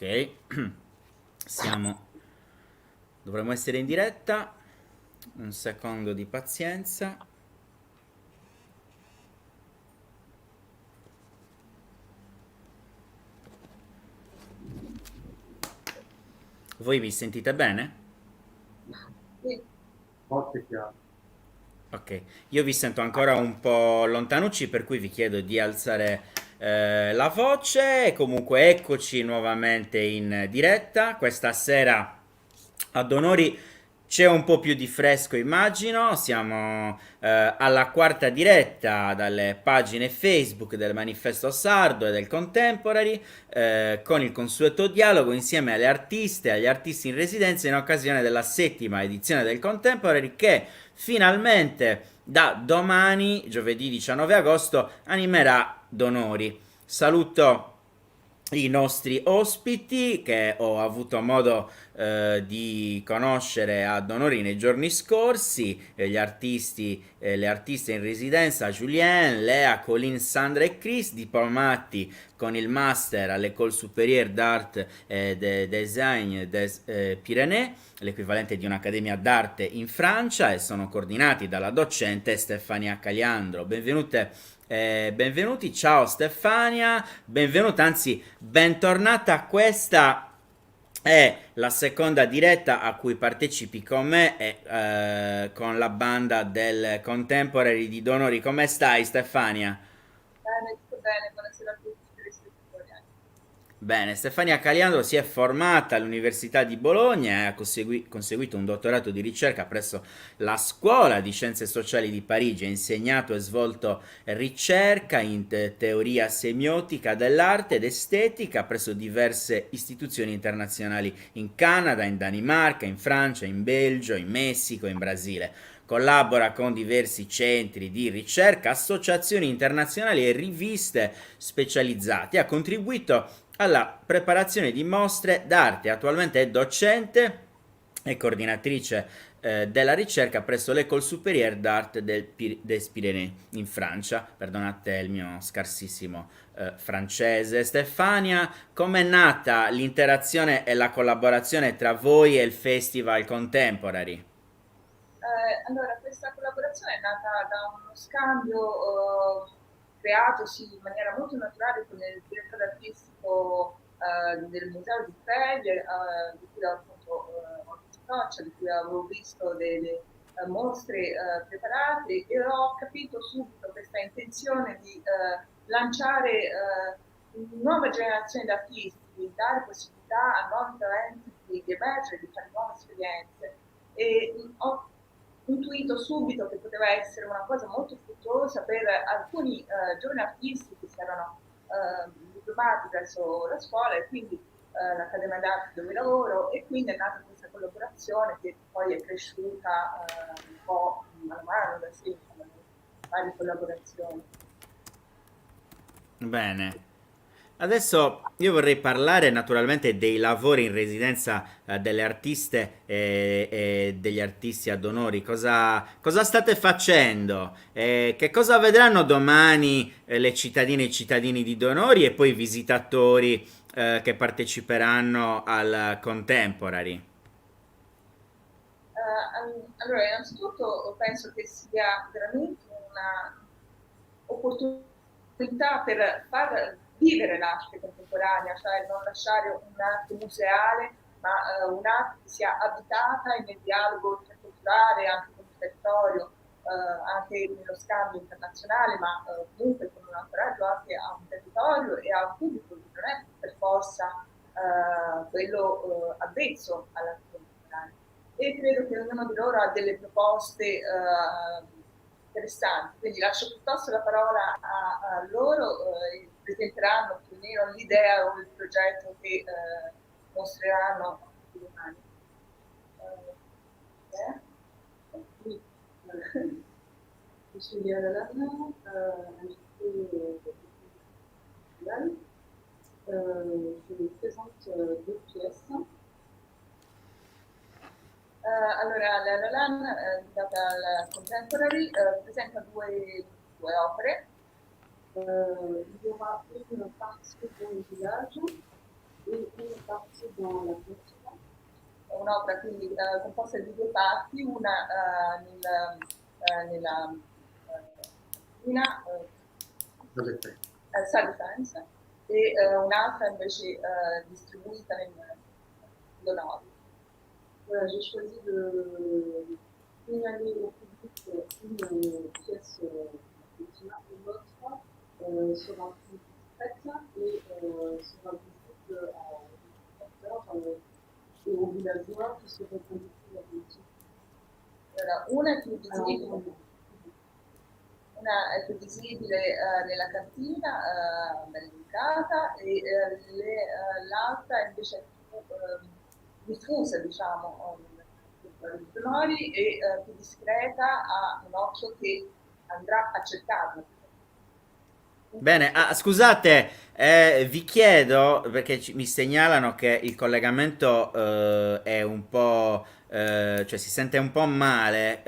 Ok, siamo, dovremmo essere in diretta. Un secondo di pazienza. Voi mi sentite bene? Sì, Forte e chiaro. Ok, io vi sento ancora un po' lontanucci, per cui vi chiedo di alzare la voce. E comunque eccoci nuovamente in diretta. Questa sera ad onori c'è un po' più di fresco, immagino. Siamo alla quarta diretta dalle pagine Facebook del Manifesto Sardo e del Contemporary, con il consueto dialogo insieme alle artiste e agli artisti in residenza in occasione della settima edizione del Contemporary che finalmente da domani, giovedì 19 agosto, animerà Donori. Saluto i nostri ospiti che ho avuto modo di conoscere ad onori nei giorni scorsi, gli artisti, le artiste in residenza, Julien, Lea, Colin, Sandra e Chris, diplomati con il master all'École Supérieure d'Art et de Design des Pyrénées, l'equivalente di un'accademia d'arte in Francia, e sono coordinati dalla docente Stefania Caliandro. Benvenuti, ciao Stefania, benvenuta, anzi bentornata. Questa è la seconda diretta a cui partecipi con me e con la banda del Contemporary di Donori. Come stai, Stefania? bene, tutto bene, buonasera a tutti i telespettatori. Bene, Stefania Caliandro si è formata all'Università di Bologna e ha conseguito un dottorato di ricerca presso la Scuola di Scienze Sociali di Parigi. Ha insegnato e svolto ricerca in teoria semiotica dell'arte ed estetica presso diverse istituzioni internazionali in Canada, in Danimarca, in Francia, in Belgio, in Messico e in Brasile. Collabora con diversi centri di ricerca, associazioni internazionali e riviste specializzate. Ha contribuito alla preparazione di mostre d'arte. Attualmente è docente e coordinatrice della ricerca presso l'École Supérieure d'Art des Pyrénées in Francia. Perdonate il mio scarsissimo francese. Stefania, com'è nata l'interazione e la collaborazione tra voi e il Festival Contemporary? Allora, questa collaborazione è nata da uno scambio creatosi in maniera molto naturale con il direttore artistico del Museo di Trevie, di cui appunto ho visto traccia, di cui avevo visto delle mostre preparate e ho capito subito questa intenzione di lanciare una nuova generazione di artisti, di dare possibilità a nuovi talenti di emergere, di fare nuove esperienze e ho intuito subito che poteva essere una cosa molto fruttuosa per alcuni giovani artisti che si erano diplomati presso la scuola e quindi l'Accademia d'Arte dove lavoro e quindi è nata questa collaborazione che poi è cresciuta un po' mano a mano da sempre, varie collaborazioni. Bene. Adesso io vorrei parlare naturalmente dei lavori in residenza delle artiste e degli artisti ad onori. Cosa state facendo? Che cosa vedranno domani le cittadine e i cittadini di Donori e poi i visitatori che parteciperanno al Contemporary? Allora, innanzitutto penso che sia veramente una opportunità per far vivere l'arte contemporanea, cioè non lasciare un'arte museale, ma un'arte che sia abitata e nel dialogo interculturale anche con il territorio, anche nello scambio internazionale, ma comunque con un ancoraggio anche a un territorio e a un pubblico che non è per forza quello avvezzo all'arte contemporanea e credo che ognuno di loro ha delle proposte interessanti, quindi lascio piuttosto la parola a loro, presenteranno più o meno l'idea o il progetto che mostreranno domani. Quindi, je suis Léa invitée festival. Je vous présente deux pièces. Allora, la Lalan, data al Contemporary, presenta due opere. Il y aura une partie dans le village et une partie dans la peinture. È un'opera quindi composta di due parti, una nella cantina, Self-Defense, e un'altra invece distribuita nel Donau. Voilà, j'ai choisi de signaler au public une pièce et l'autre sera plus discrète et sera visible à visiteurs et aux villageois qui seront conduits à visite. Allora, una è più visibile nella cantina, bella indicata, e l'altra invece è più diffusa, diciamo, nei sonori e più discreta, ha un occhio che andrà a cercarlo. Bene, scusate, vi chiedo, perché mi segnalano che il collegamento è un po', cioè si sente un po' male,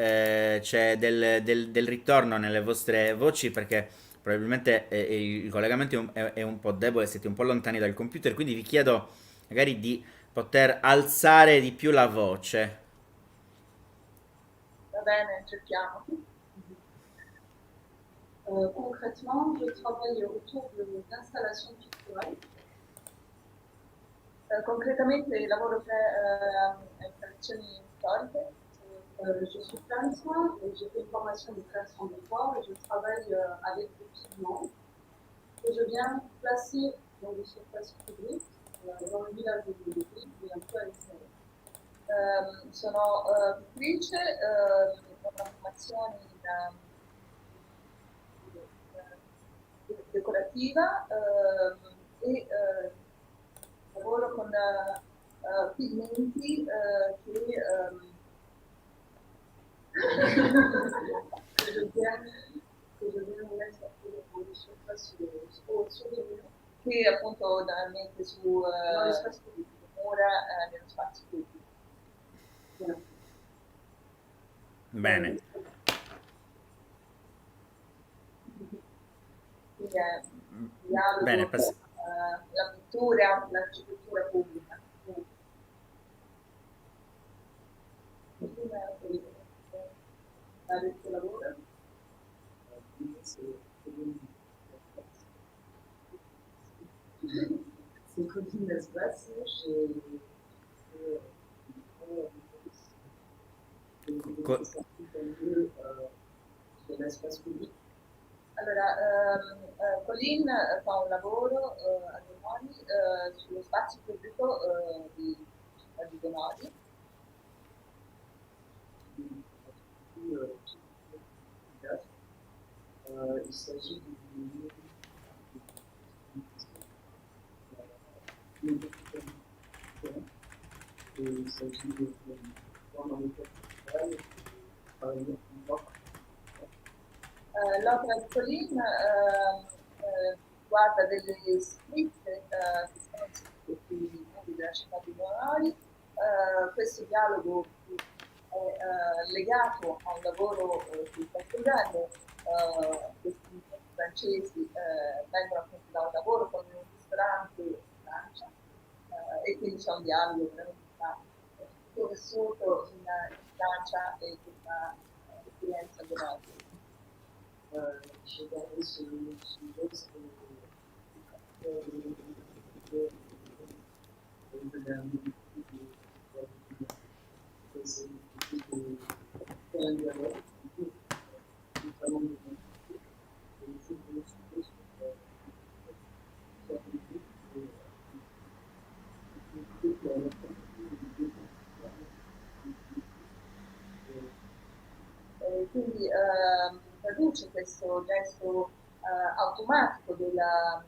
c'è del ritorno nelle vostre voci perché probabilmente il collegamento è un po' debole, siete un po' lontani dal computer, quindi vi chiedo magari di poter alzare di più la voce. Va bene, cerchiamo. Concrètement, je travaille autour d'installations picturales. Concretamente lavoro per installazioni storiche. Je suis peintre et j'ai fait une formation de création de décor et je travaille avec des pigments que je viens placer dans des surfaces publiques, dans le village de Lille et un peu à l'extérieur. Sono pittrice, ho una formazione decorativa e lavoro con pigmenti che che appunto banalmente su mura nello spazio pubblico. Bene. Quindi è dialogo Bene, la pittura, l'architettura pubblica. Il tuo lavoro? C'est Colline d'Espace, j'ai l'espace public. Allora, Colin fa un lavoro a Donoli sullo spazio pubblico di Donoli. Il s'agit L'opera di Colin guarda delle scritte che sono sui muri della città di Donoli. Questo dialogo è legato a un lavoro che sta studiando. Questi francesi vengono appunto da un lavoro con un ristorante in Francia e quindi c'è un dialogo veramente tutto vissuto in Francia e questa esperienza globale. j'ai gardé ce geste Quindi traduce questo gesto automatico della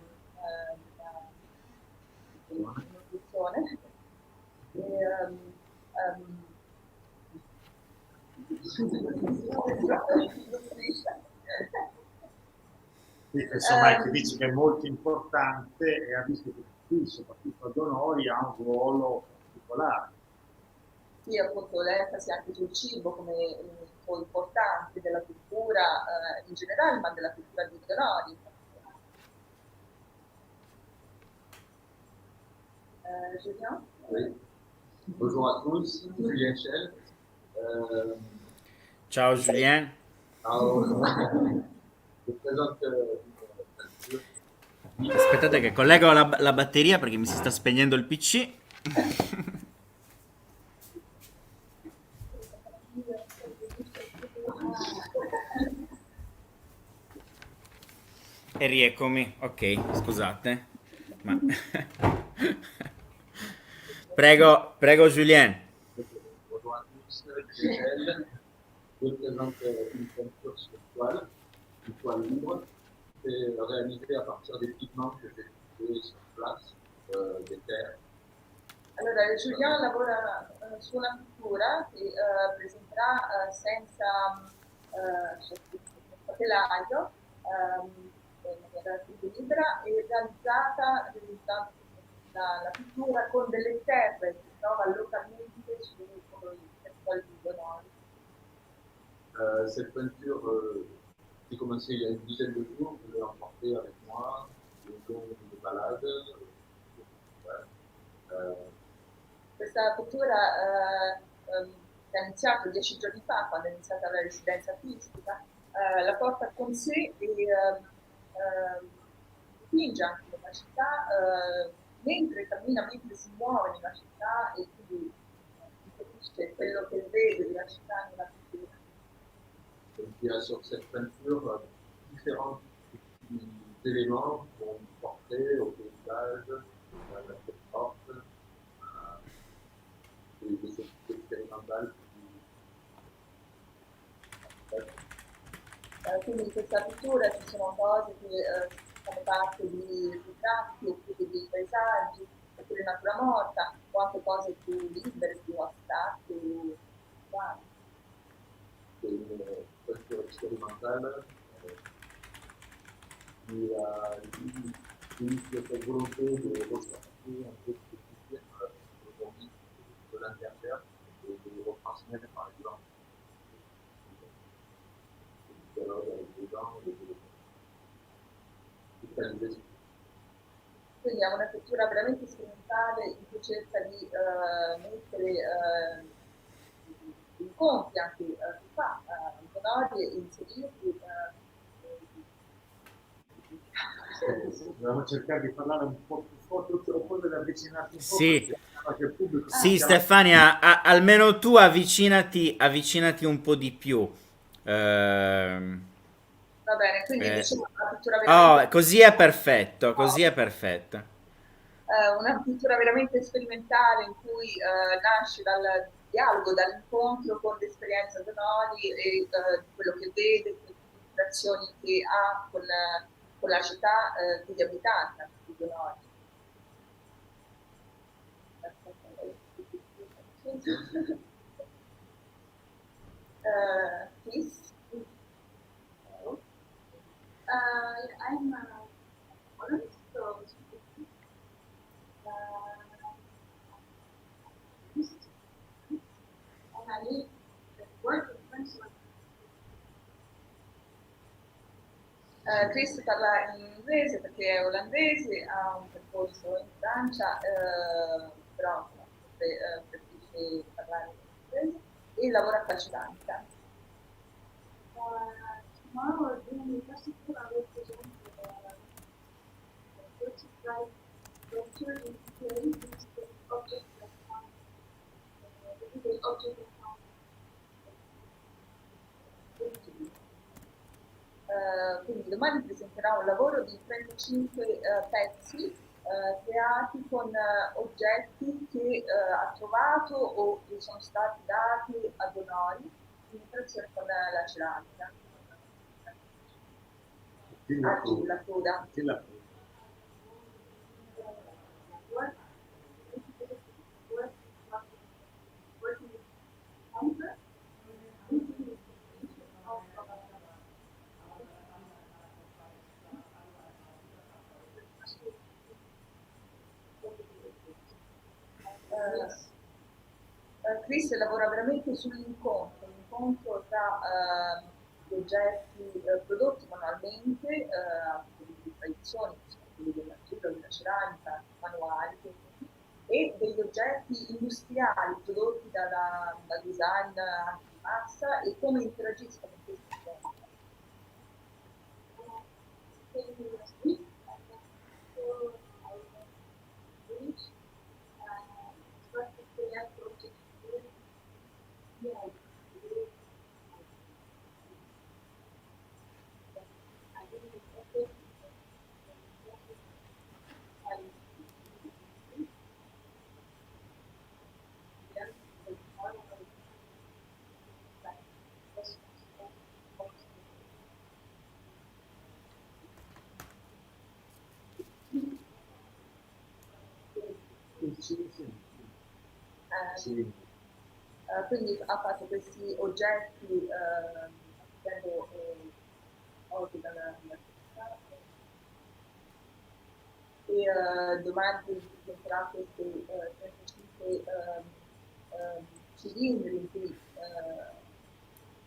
nutrizione. Insomma, che dice che è molto importante e ha visto che qui, soprattutto ad Onori, ha un ruolo particolare. Sì, appunto l'enfasi anche sul cibo come un importante della cultura in generale, ma della cultura di Donori. Julien? Oui. Bonjour à tous, Julien Chel. Ciao Julien. Alors, je présente une peinture. Aspettate che collego la batteria perché mi si sta spegnendo il PC. E rieccomi. Ok, scusate. Ma... prego Julien. Bonjour à tous, Julien Chel. Je présente une peinture sur toile libre, c'est réalisée à partir des pigments que j'ai trouvés sur place, des terres. Allora, Julien lavora su una pittura che presenterà senza telaio, in maniera più libera e realizzata la pittura con delle terre che si trova localmente sul territorio di Donoli. Cette peinture, j'ai commencé il y a une dizaine de jours, je l'ai emportée avec moi, le long de balade. Questa pittura è iniziata 10 giorni fa, quando è iniziata la residenza artistica, la porta con sé e dipinge anche nella città, mentre cammina, mentre si muove nella città e quindi inserisce quello che vede della città nella pittura. Donc il y a sur cette peinture différents éléments, comme portrait, au paysage, la porte, des choses expérimentales. Quindi in questa pittura ci sono cose che fanno parte di ritratti oppure di paesaggi, oppure natura morta, o anche cose più libere, più astratte, uguali. C'est une peinture expérimentale qui a eu cette volonté de ressortir un peu de ce plaisir aujourd'hui de l'intérieur et de le retransmettre par exemple avec les gens et de digitaliser. Quindi è una pittura veramente sperimentale in cui cerca di mettere incontri anche che fa Donati e inserirli. Dobbiamo cercare di parlare un po' più forte, oppure di avvicinarti un po'. Sì. Perché il pubblico Sì, Stefania, almeno tu avvicinati un po' di più. Va bene, quindi diciamo una pittura veramente... Così è perfetto, così è perfetto. Una pittura veramente sperimentale in cui nasce dal dialogo, dall'incontro con l'esperienza Donoli e quello che vede, le interazioni che ha con la città, con gli abitanti di Donoli. Chris? I'm Poland, so and I live and work in French. Chris parla in inglese perché è olandese, ha un percorso in Francia, però preferisce parlare in inglese e lavora a Calcitanica. Tomorrow during the festival, I will present the vertical lecture in theory is the object of time. The object of time. Quindi domani presenterà un lavoro di 35 pezzi creati con oggetti che ha trovato o che sono stati dati a Donoli in interazione con la ceramica. La coda. Chris lavora veramente l'incontro tra gli oggetti prodotti manualmente, di tradizioni, quelli della natura, della ceramica, manuali, e degli oggetti industriali prodotti dal design di massa e come interagiscono questi oggetti. Sì, sì, Eh, sì. quindi ha fatto questi oggetti prendo oggi dalla città e domani presenterà questi 35 cilindri in cui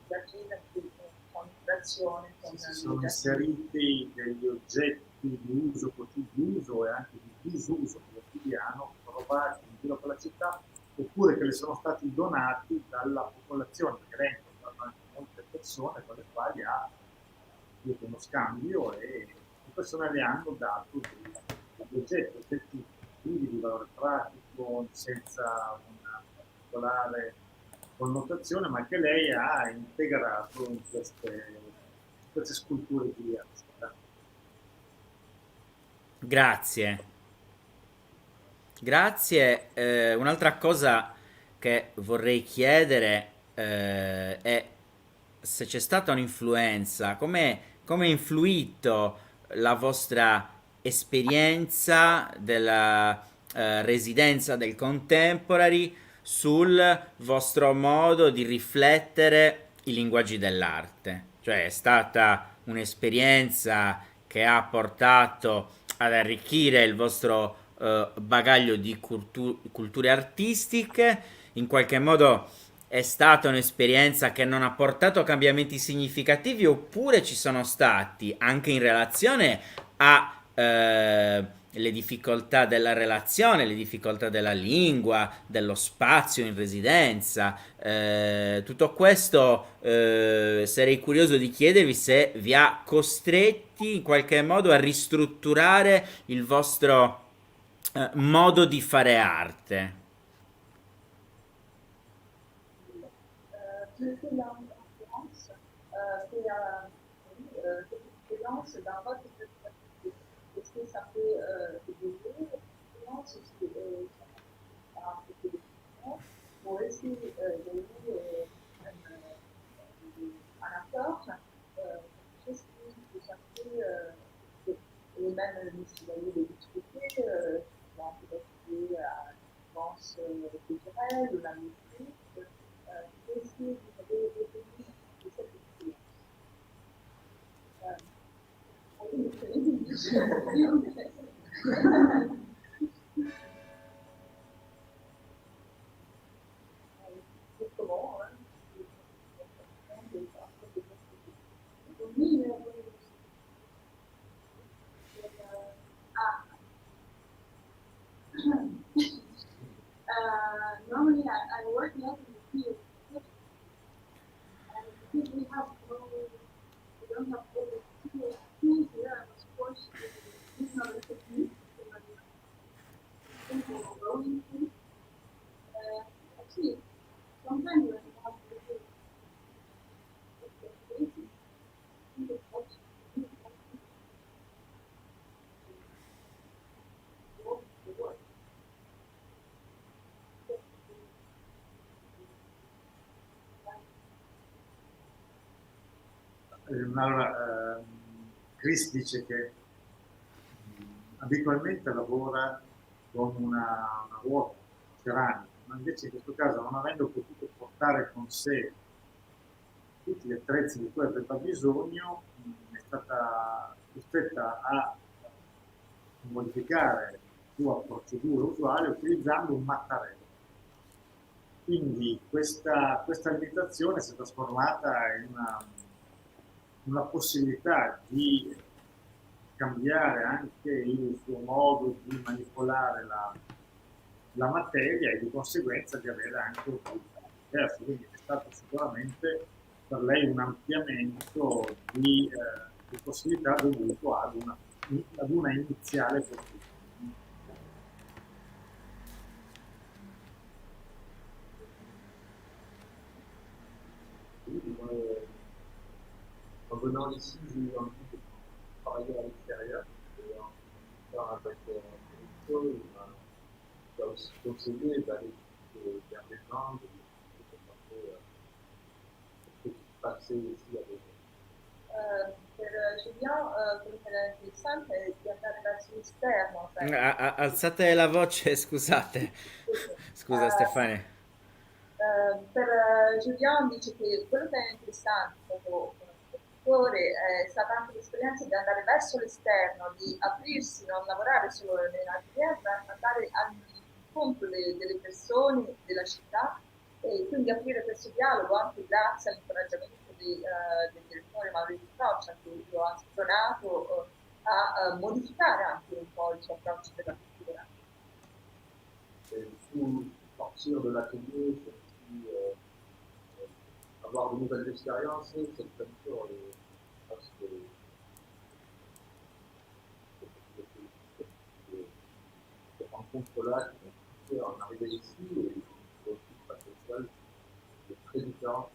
la Cina fa un'operazione con Si sono inseriti degli oggetti di uso quotidiano e anche di disuso quotidiano trovati in giro per la città oppure che le sono stati donati dalla popolazione, perché lei ha incontrato anche molte persone con le quali ha avuto uno scambio e le persone le hanno dato degli oggetti privi di valore pratico, senza una particolare connotazione, ma che lei ha integrato in queste sculture di artista. Grazie. Grazie. Un'altra cosa che vorrei chiedere è se c'è stata un'influenza, come ha influito la vostra esperienza della residenza del Contemporary sul vostro modo di riflettere i linguaggi dell'arte. Cioè è stata un'esperienza che ha portato ad arricchire il vostro bagaglio di culture artistiche, in qualche modo è stata un'esperienza che non ha portato cambiamenti significativi oppure ci sono stati anche in relazione a le difficoltà della relazione, le difficoltà della lingua, dello spazio in residenza. Tutto questo sarei curioso di chiedervi se vi ha costretti in qualche modo a ristrutturare il vostro modo di fare arte. C'était l'influence l'expérience d'un vote de est-ce que ça peut évoluer l'influence aussi par un peu de ou est-ce qu'il y a eu un accord quelque chose qui vous a fait et même si vous avez des difficultés peut-être liées à l'influence culturelle ou la musique qu'est-ce que vous avez retenu de cette expérience comment Normally, I work a lot in the field, and because we don't have all the tools here, I was forced to use another technique, simple rolling thing. Actually, sometimes when you have to do the basic, I think it helps you to work. Allora, Chris dice che abitualmente lavora con una ruota ceramica, ma invece in questo caso, non avendo potuto portare con sé tutti gli attrezzi di cui aveva bisogno, è stata costretta a modificare la sua procedura usuale utilizzando un mattarello. Quindi questa limitazione si è trasformata in una possibilità di cambiare anche il suo modo di manipolare la materia e di conseguenza di avere anche un risultato diverso. Quindi è stato sicuramente per lei un ampliamento di possibilità dovuto ad una iniziale costruzione. Oui, en venant ici, j'ai eu envie de travailler à l'extérieur. Et en discutant avec Enrico, il m'a aussi conseillé d'aller vers les Landes, de passer ici avec Per Julien, quello che era interessante è di andare verso l'esterno, cioè, Alzate la voce, scusate. Scusa Stefania. per Julien dice che quello che è interessante proprio come produttore è stata anche l'esperienza di andare verso l'esterno, di aprirsi, non lavorare solo nell'azienda, ma andare incontro delle persone della città e quindi aprire questo dialogo anche grazie all'incoraggiamento del direttore Maurizio Croccia che lo ha spronato a modificare anche un po' il suo approccio della cultura. Et du coup, sortir de l'atelier, c'est aussi avoir de nouvelles expériences. Cette peinture, je pense que ces rencontres-là qui m'ont fait en arriver ici et aussi passer seul, c'est très différent.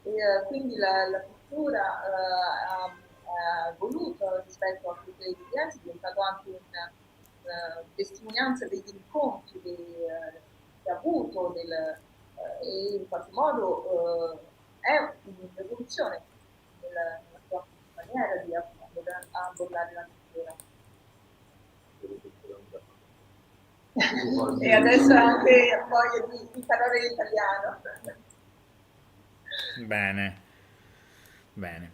E quindi la cultura ha evoluto rispetto a queste esperienze, è diventato anche una testimonianza degli incontri che ha avuto e in qualche modo è un'evoluzione nella sua maniera di abbordare la cultura. E adesso ha anche voglia di imparare l'italiano. Bene, bene.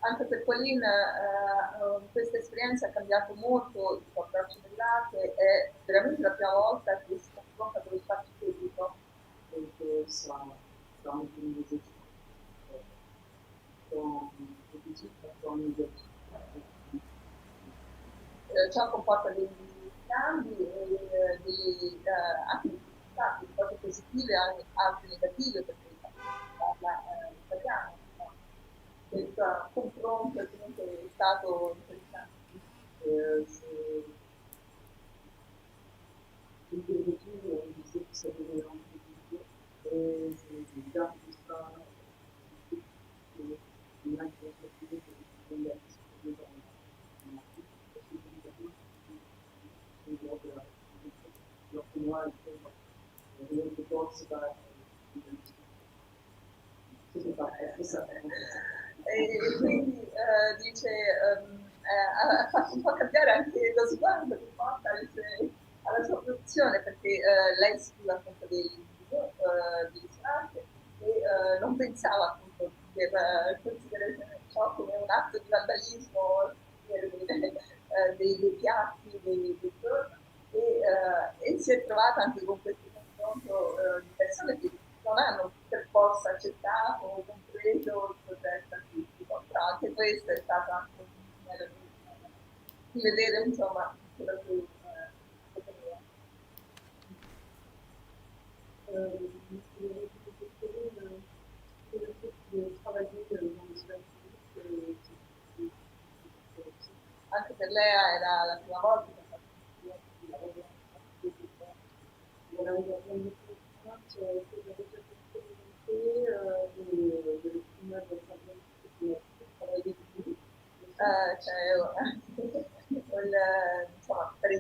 Anche per Pauline questa esperienza ha cambiato molto il suo approccio dell'arte, è veramente la prima volta che si confronta con lo spazio pubblico. perché sta anche in musicista con Ciò comporta degli scambi e anche cose positive e altre negative perché parla italiano. No? Questo confronto è stato interessante. on disait que ça devenait un peu difficile. Et je garde ça. Il y a qui ont fait que la discussion dans l'Afrique, parce que évidemment, c'est une grande alors que moi, rien que pense pas. C'est pas ça. E quindi dice ha fatto un po' cambiare anche lo sguardo che porta alla sua produzione perché lei scrive appunto dei sonati e non pensava appunto per considerare ciò come un atto di vandalismo dei piatti, dei fiori e si è trovata anche con questo confronto di persone che non hanno per forza accettato o compreso il progetto artistico, però anche questo è stato anche un modo di vedere insomma quello che poteva. Anche per Lea era la prima volta che ha fatto un lavoro insomma, per le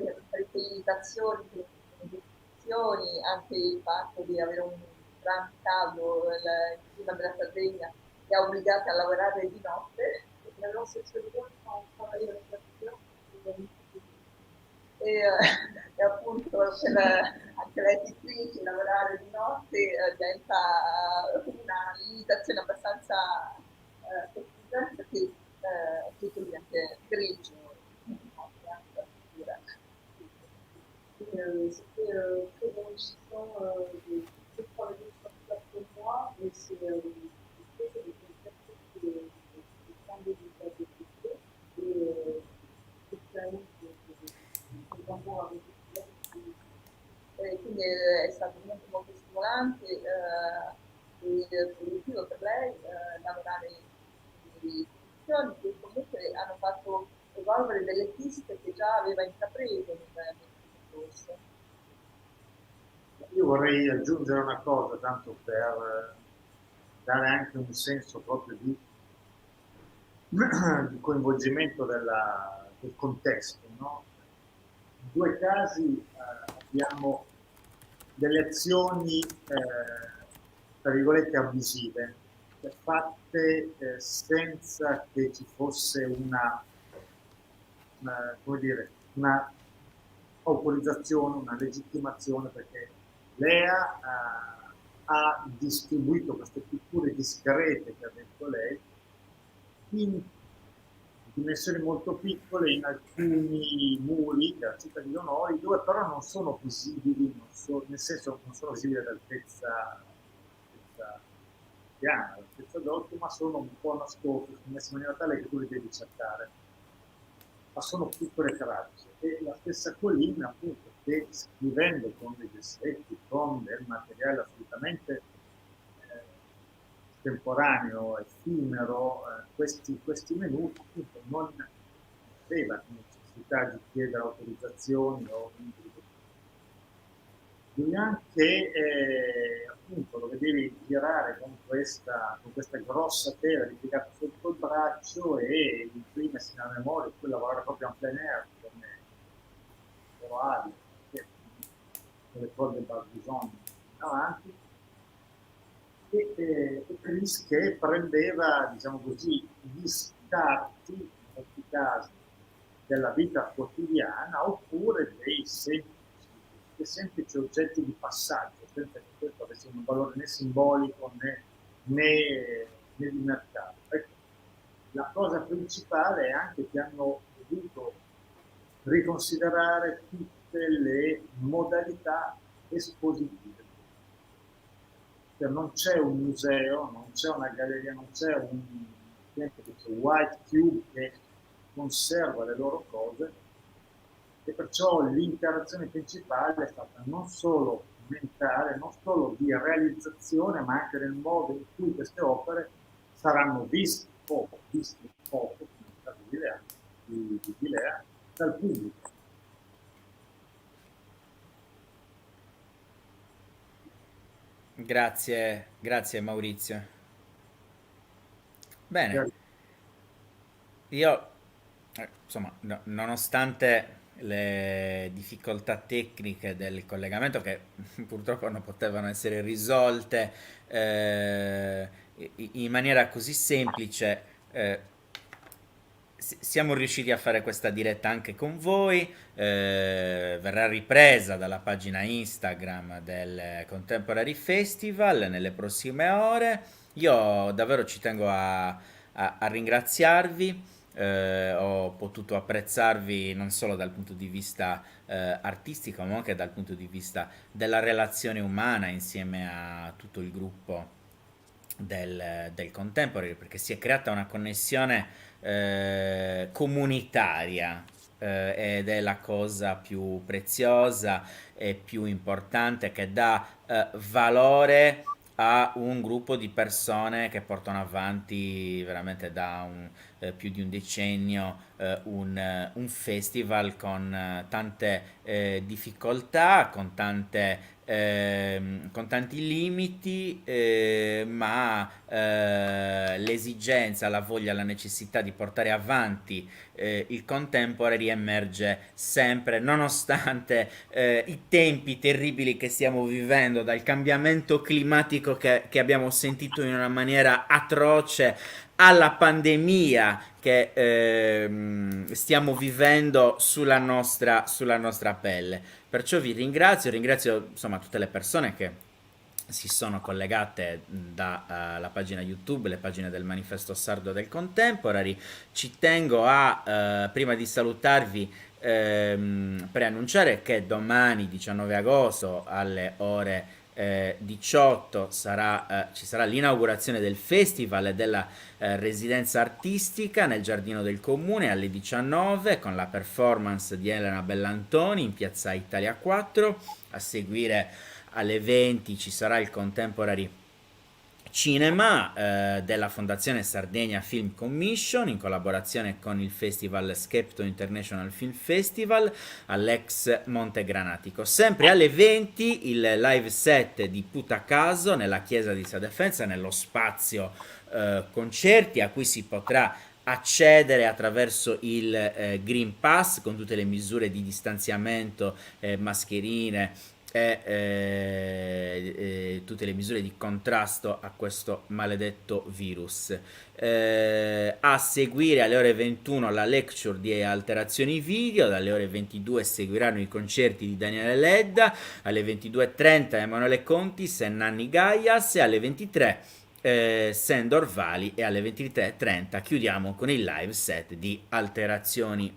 imitazioni, per le descrizioni, anche il fatto di avere un gran caldo, il clima della Sardegna, che ha obbligato a lavorare di notte. E appunto anche lei pittrice, lavorare di notte diventa una limitazione abbastanza costringente perché tutto diventa grigio. C'était très enrichissant de travailler sur ça pour moi è stato molto molto stimolante e produttivo per lei lavorare in istituzioni che comunque hanno fatto evolvere delle piste che già aveva intrapreso nel percorso. Io vorrei aggiungere una cosa, tanto per dare anche un senso proprio di coinvolgimento del contesto. No? In due casi abbiamo delle azioni, tra virgolette, abusive, fatte senza che ci fosse come dire, una autorizzazione, una legittimazione, perché l'EA ha distribuito queste pitture discrete, che ha detto lei, in dimensioni molto piccole in alcuni muri della città di Onori, dove però non sono visibili, nel senso non sono visibili all'altezza piana, all'altezza d'occhio, ma sono un po' nascosti, messi in maniera tale che tu li devi cercare. Ma sono piccole tracce. E la stessa collina, appunto, che scrivendo con degli gessetti, con del materiale assolutamente temporaneo, effimero, questi minuti appunto non aveva necessità di chiedere autorizzazioni o che appunto lo vedevi girare con questa grossa tela ripiegata sotto il braccio e imprimersi nella memoria, poi lavorare proprio en plein air come Avi, con le corde Barbizon avanti, e Chris che prendeva, diciamo così, gli scarti, in molti casi, della vita quotidiana oppure dei semplici oggetti di passaggio, senza che questo avesse un valore né simbolico né di mercato. Ecco, la cosa principale è anche che hanno dovuto riconsiderare tutte le modalità espositive. Cioè non c'è un museo, non c'è una galleria, non c'è un white cube che conserva le loro cose, e perciò l'interazione principale è stata non solo mentale, non solo di realizzazione, ma anche nel modo in cui queste opere saranno viste poco, come nel caso di Lea, dal pubblico. Grazie Maurizio. Bene, io insomma, nonostante le difficoltà tecniche del collegamento che purtroppo non potevano essere risolte in maniera così semplice, siamo riusciti a fare questa diretta anche con voi. Verrà ripresa dalla pagina Instagram del Contemporary Festival nelle prossime ore. Io davvero ci tengo a ringraziarvi. Ho potuto apprezzarvi non solo dal punto di vista artistico, ma anche dal punto di vista della relazione umana insieme a tutto il gruppo del Contemporary, perché si è creata una connessione comunitaria, ed è la cosa più preziosa e più importante, che dà valore a un gruppo di persone che portano avanti veramente da più di un decennio un festival con tante difficoltà, con tanti limiti, ma l'esigenza, la voglia, la necessità di portare avanti il contemporary emerge sempre, nonostante i tempi terribili che stiamo vivendo, dal cambiamento climatico che abbiamo sentito in una maniera atroce, alla pandemia che stiamo vivendo sulla nostra pelle. Perciò vi ringrazio insomma tutte le persone che si sono collegate dalla pagina YouTube, le pagine del Manifesto Sardo del Contemporary. Ci tengo prima di salutarvi, preannunciare che domani 19 agosto alle ore 18 ci sarà l'inaugurazione del festival e della residenza artistica nel giardino del comune alle 19 con la performance di Elena Bellantoni in piazza Italia 4. A seguire alle 20 ci sarà il Contemporary Cinema della Fondazione Sardegna Film Commission in collaborazione con il Festival Skepto International Film Festival all'ex Monte Granatico. Sempre alle 20 il live set di Putacaso nella chiesa di Sa Defensa, nello spazio concerti a cui si potrà accedere attraverso il Green Pass con tutte le misure di distanziamento, mascherine tutte le misure di contrasto a questo maledetto virus. A seguire alle ore 21 la lecture di alterazioni video, dalle ore 22 seguiranno i concerti di Daniele Ledda, alle 22:30 Emanuele Contis e Nanni Gaias, e alle 23 Sandor Vali, e alle 23:30 chiudiamo con il live set di alterazioni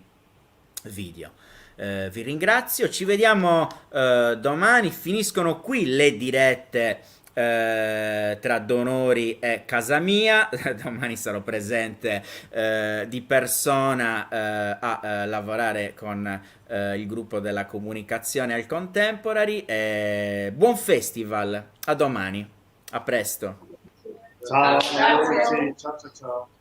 video. Vi ringrazio, ci vediamo domani. Finiscono qui le dirette tra Donori e casa mia. Domani sarò presente di persona a lavorare con il gruppo della comunicazione al Contemporary. Buon festival, a domani, a presto. Ciao, Grazie. sì, ciao ciao ciao.